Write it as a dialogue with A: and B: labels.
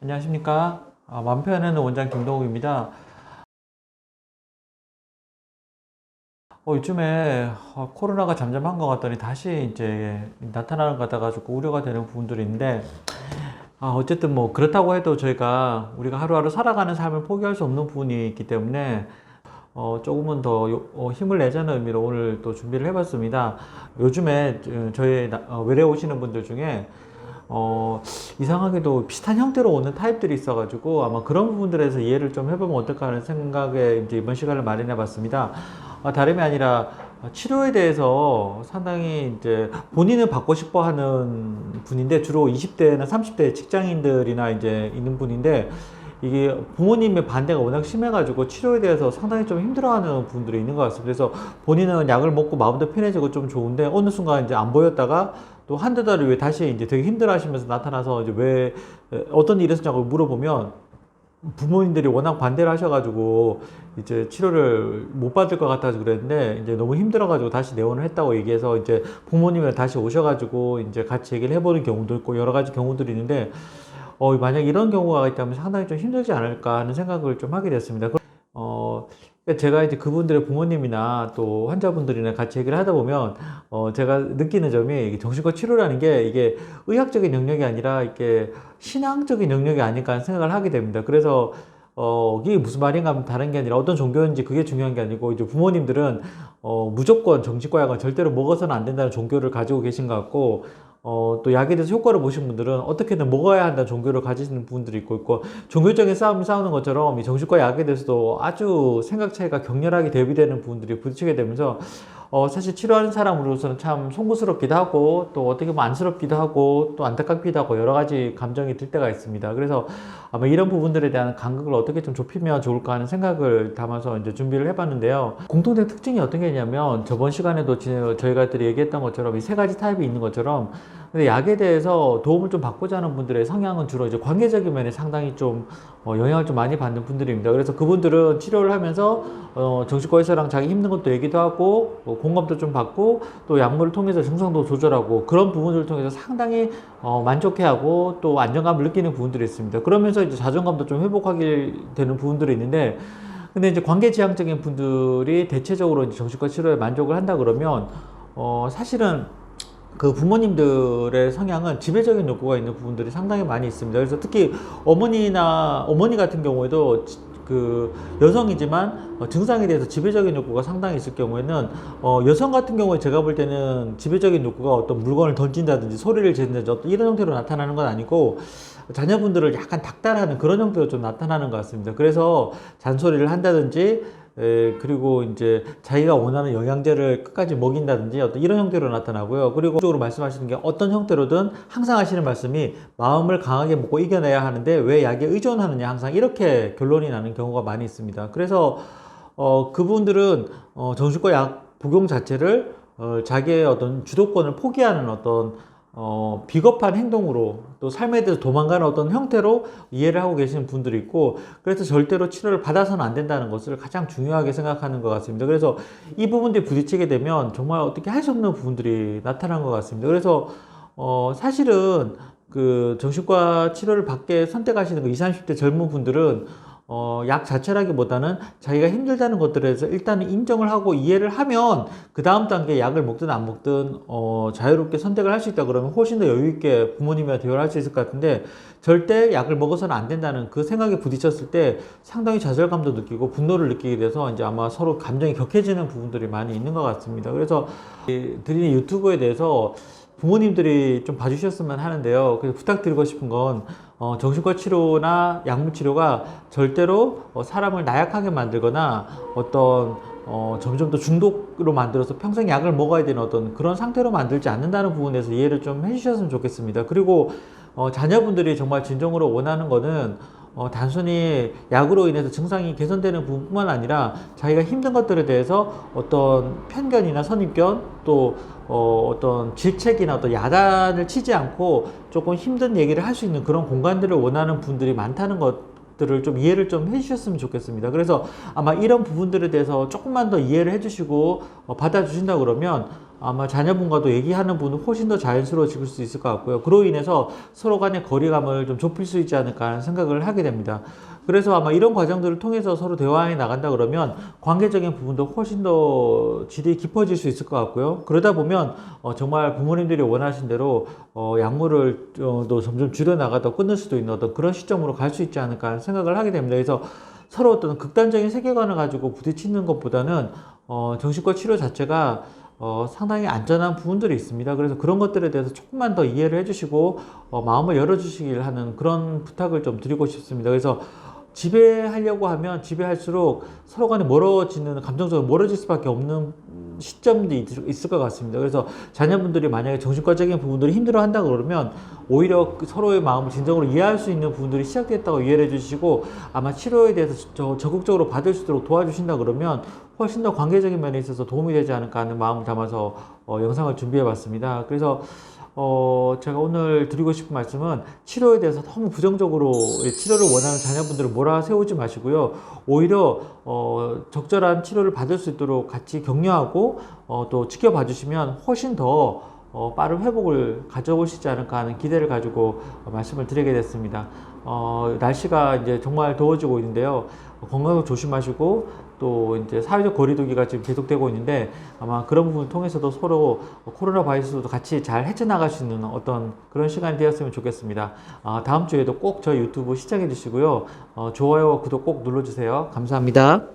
A: 안녕하십니까. 마음 표현하는 원장 김동욱입니다. 요즘에 코로나가 잠잠한 것 같더니 다시 이제 나타나는 것 같아가지고 우려가 되는 부분들이 있는데, 어쨌든 뭐 그렇다고 해도 우리가 하루하루 살아가는 삶을 포기할 수 없는 부분이 있기 때문에 조금은 더 힘을 내자는 의미로 오늘 또 준비를 해봤습니다. 요즘에 저희 외래 오시는 분들 중에 이상하게도 비슷한 형태로 오는 타입들이 있어가지고 아마 그런 부분들에서 이해를 좀 해보면 어떨까 하는 생각에 이제 이번 시간을 마련해 봤습니다. 다름이 아니라 치료에 대해서 상당히 이제 본인은 받고 싶어 하는 분인데, 주로 20대나 30대 직장인들이나 이제 있는 분인데, 이게 부모님의 반대가 워낙 심해가지고 치료에 대해서 상당히 좀 힘들어하는 분들이 있는 것 같습니다. 그래서 본인은 약을 먹고 마음도 편해지고 좀 좋은데 어느 순간 이제 안 보였다가 또 한두 달 후에 다시 이제 되게 힘들어 하시면서 나타나서 이제 왜 어떤 일이 있었냐고 물어보면 부모님들이 워낙 반대를 하셔가지고 이제 치료를 못 받을 것 같아서 그랬는데, 이제 너무 힘들어가지고 다시 내원을 했다고 얘기해서 이제 부모님이 다시 오셔가지고 이제 같이 얘기를 해보는 경우도 있고 여러 가지 경우들이 있는데, 만약 이런 경우가 있다면 상당히 좀 힘들지 않을까 하는 생각을 좀 하게 됐습니다. 제가 이제 그분들의 부모님이나 또 환자분들이나 같이 얘기를 하다 보면, 제가 느끼는 점이, 이게 정신과 치료라는 게 이게 의학적인 영역이 아니라 이게 신앙적인 영역이 아닐까 하는 생각을 하게 됩니다. 그래서, 이게 무슨 말인가 하면 다른 게 아니라 어떤 종교인지 그게 중요한 게 아니고, 이제 부모님들은, 무조건 정신과 약은 절대로 먹어서는 안 된다는 종교를 가지고 계신 것 같고, 또 약에 대해서 효과를 보신 분들은 어떻게든 먹어야 한다는 종교를 가지시는 분들이 있고, 종교적인 싸움을 싸우는 것처럼 이 정신과 약에 대해서도 아주 생각 차이가 격렬하게 대비되는 부분들이 부딪히게 되면서, 사실 치료하는 사람으로서는 참 송구스럽기도 하고, 또 어떻게 보면 안쓰럽기도 하고, 또 안타깝기도 하고, 여러 가지 감정이 들 때가 있습니다. 그래서 아마 이런 부분들에 대한 간극을 어떻게 좀 좁히면 좋을까 하는 생각을 담아서 이제 준비를 해봤는데요. 공통된 특징이 어떤 게 있냐면, 저번 시간에도 저희가 얘기했던 것처럼 이 세 가지 타입이 있는 것처럼, 근데 약에 대해서 도움을 좀 받고자 하는 분들의 성향은 주로 이제 관계적인 면에 상당히 좀 영향을 좀 많이 받는 분들입니다. 그래서 그분들은 치료를 하면서 정신과 의사랑 자기 힘든 것도 얘기도 하고, 공감도 좀 받고, 또 약물을 통해서 증상도 조절하고, 그런 부분들을 통해서 상당히 만족해하고 또 안정감을 느끼는 부분들이 있습니다. 그러면서 이제 자존감도 좀 회복하게 되는 부분들이 있는데, 근데 이제 관계지향적인 분들이 대체적으로 이제 정신과 치료에 만족을 한다 그러면, 사실은 그 부모님들의 성향은 지배적인 욕구가 있는 부분들이 상당히 많이 있습니다. 그래서 특히 어머니 같은 경우에도 그 여성이지만 증상에 대해서 지배적인 욕구가 상당히 있을 경우에는, 여성 같은 경우에 제가 볼 때는 지배적인 욕구가 어떤 물건을 던진다든지 소리를 지른다든지 어떤 이런 형태로 나타나는 건 아니고, 자녀분들을 약간 닥달하는 그런 형태로 좀 나타나는 것 같습니다. 그래서 잔소리를 한다든지, 그리고 이제 자기가 원하는 영양제를 끝까지 먹인다든지 어떤 이런 형태로 나타나고요. 그리고 적으로 말씀하시는 게 어떤 형태로든 항상 하시는 말씀이 마음을 강하게 먹고 이겨내야 하는데 왜 약에 의존하느냐, 항상 이렇게 결론이 나는 경우가 많이 있습니다. 그래서 그분들은 정신과 약 복용 자체를 자기의 어떤 주도권을 포기하는 어떤 비겁한 행동으로, 또 삶에 대해서 도망가는 어떤 형태로 이해를 하고 계시는 분들이 있고, 그래서 절대로 치료를 받아서는 안 된다는 것을 가장 중요하게 생각하는 것 같습니다. 그래서 이 부분들이 부딪히게 되면 정말 어떻게 할 수 없는 부분들이 나타난 것 같습니다. 그래서 사실은 그 정신과 치료를 받게 선택하시는 그 20, 30대 젊은 분들은 약 자체라기보다는 자기가 힘들다는 것들에서 일단은 인정을 하고 이해를 하면 그 다음 단계에 약을 먹든 안 먹든 자유롭게 선택을 할 수 있다 그러면 훨씬 더 여유 있게 부모님이랑 대화를 할 수 있을 것 같은데, 절대 약을 먹어서는 안 된다는 그 생각에 부딪혔을 때 상당히 좌절감도 느끼고 분노를 느끼게 돼서 이제 아마 서로 감정이 격해지는 부분들이 많이 있는 것 같습니다. 그래서 드리는 유튜브에 대해서 부모님들이 좀 봐주셨으면 하는데요. 그래서 부탁드리고 싶은 건, 정신과 치료나 약물 치료가 절대로 사람을 나약하게 만들거나 어떤 점점 더 중독으로 만들어서 평생 약을 먹어야 되는 어떤 그런 상태로 만들지 않는다는 부분에서 이해를 좀 해주셨으면 좋겠습니다. 그리고 자녀분들이 정말 진정으로 원하는 거는 단순히 약으로 인해서 증상이 개선되는 부분뿐만 아니라 자기가 힘든 것들에 대해서 어떤 편견이나 선입견, 또 어떤 질책이나 어떤 야단을 치지 않고 조금 힘든 얘기를 할 수 있는 그런 공간들을 원하는 분들이 많다는 것들을 좀 이해를 좀 해주셨으면 좋겠습니다. 그래서 아마 이런 부분들에 대해서 조금만 더 이해를 해주시고 받아주신다 그러면 아마 자녀분과도 얘기하는 부분은 훨씬 더 자연스러워질 수 있을 것 같고요. 그로 인해서 서로 간의 거리감을 좀 좁힐 수 있지 않을까 하는 생각을 하게 됩니다. 그래서 아마 이런 과정들을 통해서 서로 대화해 나간다 그러면 관계적인 부분도 훨씬 더 질이 깊어질 수 있을 것 같고요. 그러다 보면 정말 부모님들이 원하신 대로 약물을 또 점점 줄여 나가다 끊을 수도 있는 어떤 그런 시점으로 갈 수 있지 않을까 하는 생각을 하게 됩니다. 그래서 서로 어떤 극단적인 세계관을 가지고 부딪히는 것보다는 정신과 치료 자체가 상당히 안전한 부분들이 있습니다. 그래서 그런 것들에 대해서 조금만 더 이해를 해주시고 마음을 열어주시길 하는 그런 부탁을 좀 드리고 싶습니다. 그래서 지배하려고 하면 지배할수록 서로 간에 멀어지는, 감정적으로 멀어질 수밖에 없는 시점도 있을 것 같습니다. 그래서 자녀분들이 만약에 정신과적인 부분들이 힘들어 한다 그러면 오히려 서로의 마음을 진정으로 이해할 수 있는 부분들이 시작됐다고 이해를 해주시고 아마 치료에 대해서 적극적으로 받을 수 있도록 도와주신다 그러면 훨씬 더 관계적인 면에 있어서 도움이 되지 않을까 하는 마음을 담아서 영상을 준비해 봤습니다. 그래서 제가 오늘 드리고 싶은 말씀은 치료에 대해서 너무 부정적으로 치료를 원하는 자녀분들을 몰아세우지 마시고요. 오히려 적절한 치료를 받을 수 있도록 같이 격려하고 또 지켜봐 주시면 훨씬 더 빠른 회복을 가져오시지 않을까 하는 기대를 가지고 말씀을 드리게 됐습니다. 날씨가 이제 정말 더워지고 있는데요. 건강을 조심하시고 또 이제 사회적 거리두기가 지금 계속되고 있는데 아마 그런 부분을 통해서도 서로 코로나 바이러스도 같이 잘 헤쳐나갈 수 있는 어떤 그런 시간이 되었으면 좋겠습니다. 다음 주에도 꼭 저희 유튜브 시청해 주시고요. 좋아요와 구독 꼭 눌러주세요. 감사합니다.